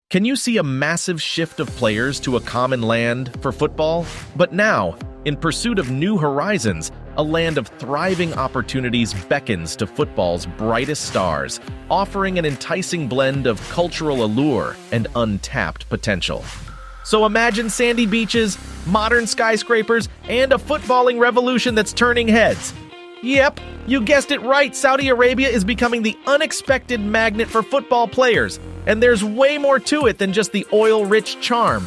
Can you see a massive shift of players to a common land for football? But now, in pursuit of new horizons, a land of thriving opportunities beckons to football's brightest stars, offering an enticing blend of cultural allure and untapped potential. So imagine sandy beaches, modern skyscrapers, and a footballing revolution that's turning heads. Yep, you guessed it right, Saudi Arabia is becoming the unexpected magnet for football players, and there's way more to it than just the oil-rich charm.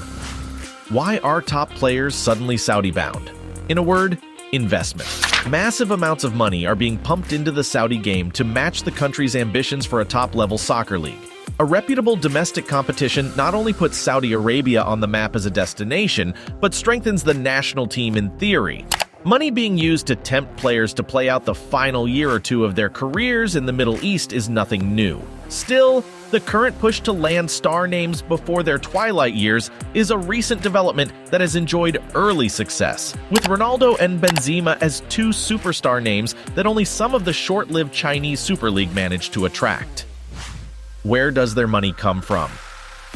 Why are top players suddenly Saudi-bound? In a word, investment. Massive amounts of money are being pumped into the Saudi game to match the country's ambitions for a top-level soccer league. A reputable domestic competition not only puts Saudi Arabia on the map as a destination, but strengthens the national team in theory. Money being used to tempt players to play out the final year or two of their careers in the Middle East is nothing new. Still, the current push to land star names before their twilight years is a recent development that has enjoyed early success, with Ronaldo and Benzema as two superstar names that only some of the short-lived Chinese Super League managed to attract. Where does their money come from?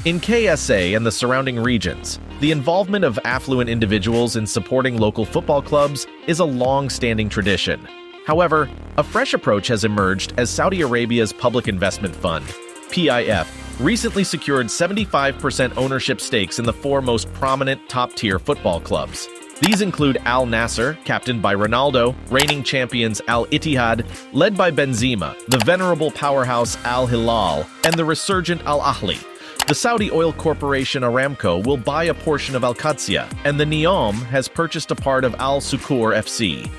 In KSA and the surrounding regions, the involvement of affluent individuals in supporting local football clubs is a long-standing tradition. However, a fresh approach has emerged as Saudi Arabia's Public Investment Fund, PIF, recently secured 75% ownership stakes in the four most prominent top-tier football clubs. These include Al Nassr, captained by Ronaldo, reigning champions Al Ittihad, led by Benzema, the venerable powerhouse Al Hilal, and the resurgent Al Ahly. The Saudi oil corporation Aramco will buy a portion of Al Qadsiya, and the Neom has purchased a part of Al Sukur FC.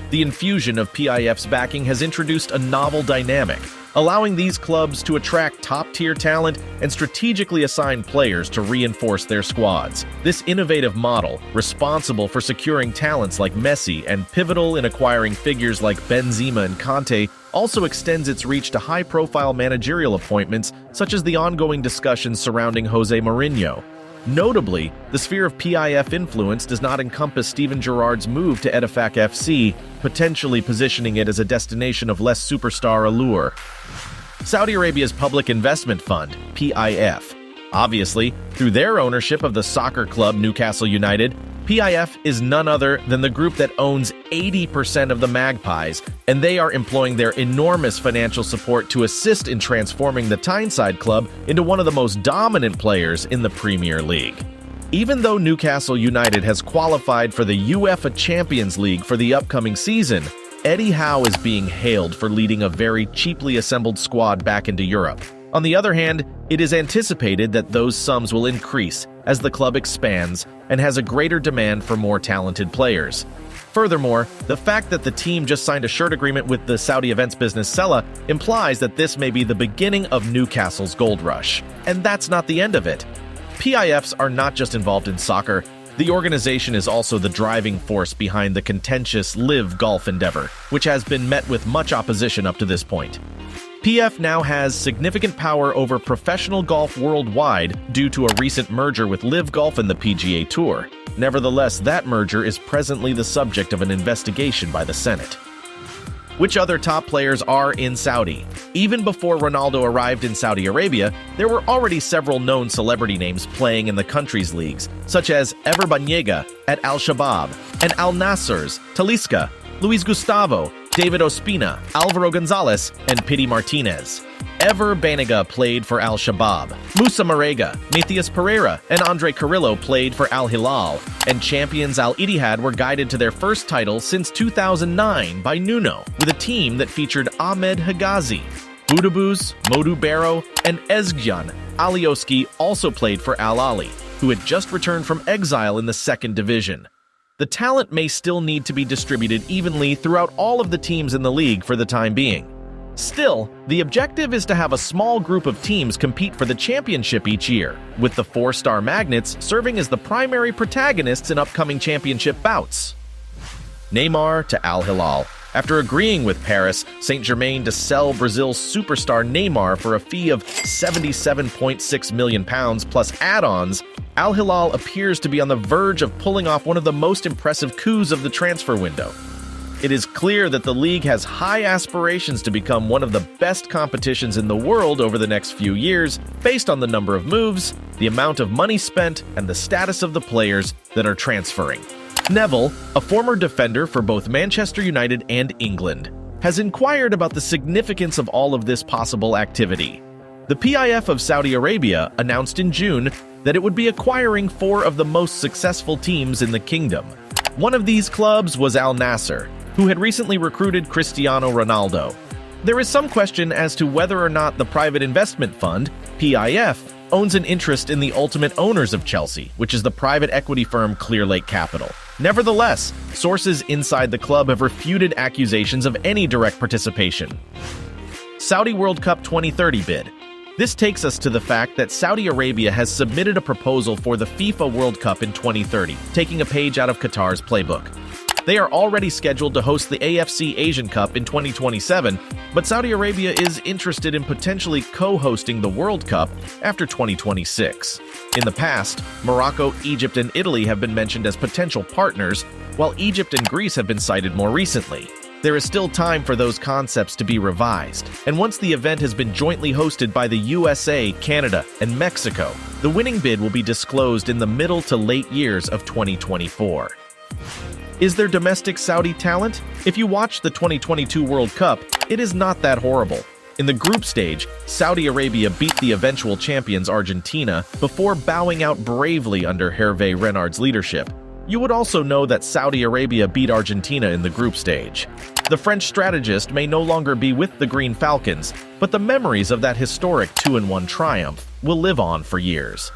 The infusion of PIF's backing has introduced a novel dynamic, allowing these clubs to attract top-tier talent and strategically assign players to reinforce their squads. This innovative model, responsible for securing talents like Messi and pivotal in acquiring figures like Benzema and Kante, also extends its reach to high-profile managerial appointments such as the ongoing discussions surrounding Jose Mourinho. Notably, the sphere of PIF influence does not encompass Steven Gerrard's move to Ettifaq FC, potentially positioning it as a destination of less superstar allure. Saudi Arabia's Public Investment Fund, PIF. Obviously, through their ownership of the soccer club Newcastle United, PIF is none other than the group that owns 80% of the Magpies, and they are employing their enormous financial support to assist in transforming the Tyneside club into one of the most dominant players in the Premier League. Even though Newcastle United has qualified for the UEFA Champions League for the upcoming season, Eddie Howe is being hailed for leading a very cheaply assembled squad back into Europe. On the other hand, it is anticipated that those sums will increase as the club expands and has a greater demand for more talented players. Furthermore, the fact that the team just signed a shirt agreement with the Saudi events business Sella implies that this may be the beginning of Newcastle's gold rush. And that's not the end of it. PIFs are not just involved in soccer. The organization is also the driving force behind the contentious Live Golf endeavor, which has been met with much opposition up to this point. PF now has significant power over professional golf worldwide due to a recent merger with Live Golf and the PGA Tour. Nevertheless, that merger is presently the subject of an investigation by the Senate. Which other top players are in Saudi? Even before Ronaldo arrived in Saudi Arabia, there were already several known celebrity names playing in the country's leagues, such as Ever Banega at Al-Shabaab, and Al Nassr's Talisca, Luis Gustavo, David Ospina, Alvaro Gonzalez, and Pity Martinez. Ever Banega played for Al-Shabaab. Musa Marega, Matthias Pereira, and Andre Carrillo played for Al-Hilal, and champions Al-Ittihad were guided to their first title since 2009 by Nuno, with a team that featured Ahmed Higazi. Boudabous, Modou Barrow, and Ezgjan Alioski also played for Al-Ali, who had just returned from exile in the second division. The talent may still need to be distributed evenly throughout all of the teams in the league for the time being. Still, the objective is to have a small group of teams compete for the championship each year, with the four-star magnets serving as the primary protagonists in upcoming championship bouts. Neymar to Al Hilal. After agreeing with Paris Saint-Germain to sell Brazil's superstar Neymar for a fee of £77.6 million plus add-ons, Al Hilal appears to be on the verge of pulling off one of the most impressive coups of the transfer window. It is clear that the league has high aspirations to become one of the best competitions in the world over the next few years, based on the number of moves, the amount of money spent, and the status of the players that are transferring. Neville, a former defender for both Manchester United and England, has inquired about the significance of all of this possible activity. The PIF of Saudi Arabia announced in June that it would be acquiring 4 of the most successful teams in the kingdom. One of these clubs was Al Nassr, who had recently recruited Cristiano Ronaldo. There is some question as to whether or not the private investment fund, PIF, owns an interest in the ultimate owners of Chelsea, which is the private equity firm Clearlake Capital. Nevertheless, sources inside the club have refuted accusations of any direct participation. Saudi World Cup 2030 bid. This takes us to the fact that Saudi Arabia has submitted a proposal for the FIFA World Cup in 2030, taking a page out of Qatar's playbook. They are already scheduled to host the AFC Asian Cup in 2027, but Saudi Arabia is interested in potentially co-hosting the World Cup after 2026. In the past, Morocco, Egypt, and Italy have been mentioned as potential partners, while Egypt and Greece have been cited more recently. There is still time for those concepts to be revised, and once the event has been jointly hosted by the USA, Canada, and Mexico, the winning bid will be disclosed in the middle to late years of 2024. Is there domestic Saudi talent? If you watch the 2022 World Cup, it is not that horrible. In the group stage, Saudi Arabia beat the eventual champions Argentina before bowing out bravely under Hervé Renard's leadership. You would also know that Saudi Arabia beat Argentina in the group stage. The French strategist may no longer be with the Green Falcons, but the memories of that historic 2-1 triumph will live on for years.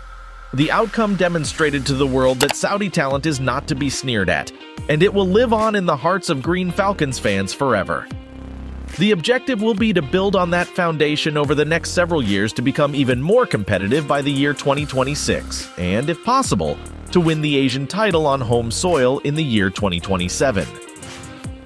The outcome demonstrated to the world that Saudi talent is not to be sneered at, and it will live on in the hearts of Green Falcons fans forever. The objective will be to build on that foundation over the next several years to become even more competitive by the year 2026, and, if possible, to win the Asian title on home soil in the year 2027.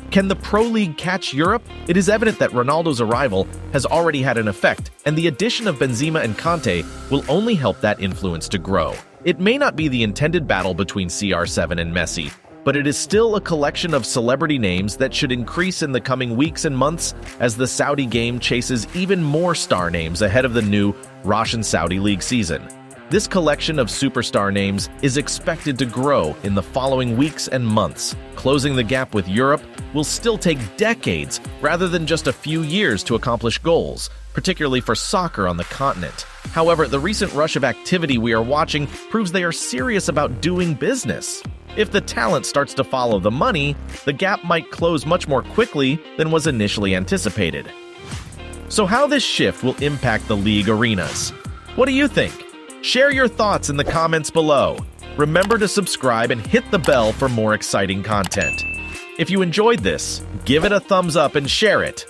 Can the Pro League catch Europe? It is evident that Ronaldo's arrival has already had an effect, and the addition of Benzema and Kante will only help that influence to grow. It may not be the intended battle between CR7 and Messi, but it is still a collection of celebrity names that should increase in the coming weeks and months as the Saudi game chases even more star names ahead of the new Russian Saudi League season. This collection of superstar names is expected to grow in the following weeks and months. Closing the gap with Europe will still take decades rather than just a few years to accomplish goals, particularly for soccer on the continent. However, the recent rush of activity we are watching proves they are serious about doing business. If the talent starts to follow the money, the gap might close much more quickly than was initially anticipated. So how this shift will impact the league arenas? What do you think? Share your thoughts in the comments below. Remember to subscribe and hit the bell for more exciting content. If you enjoyed this, give it a thumbs up and share it.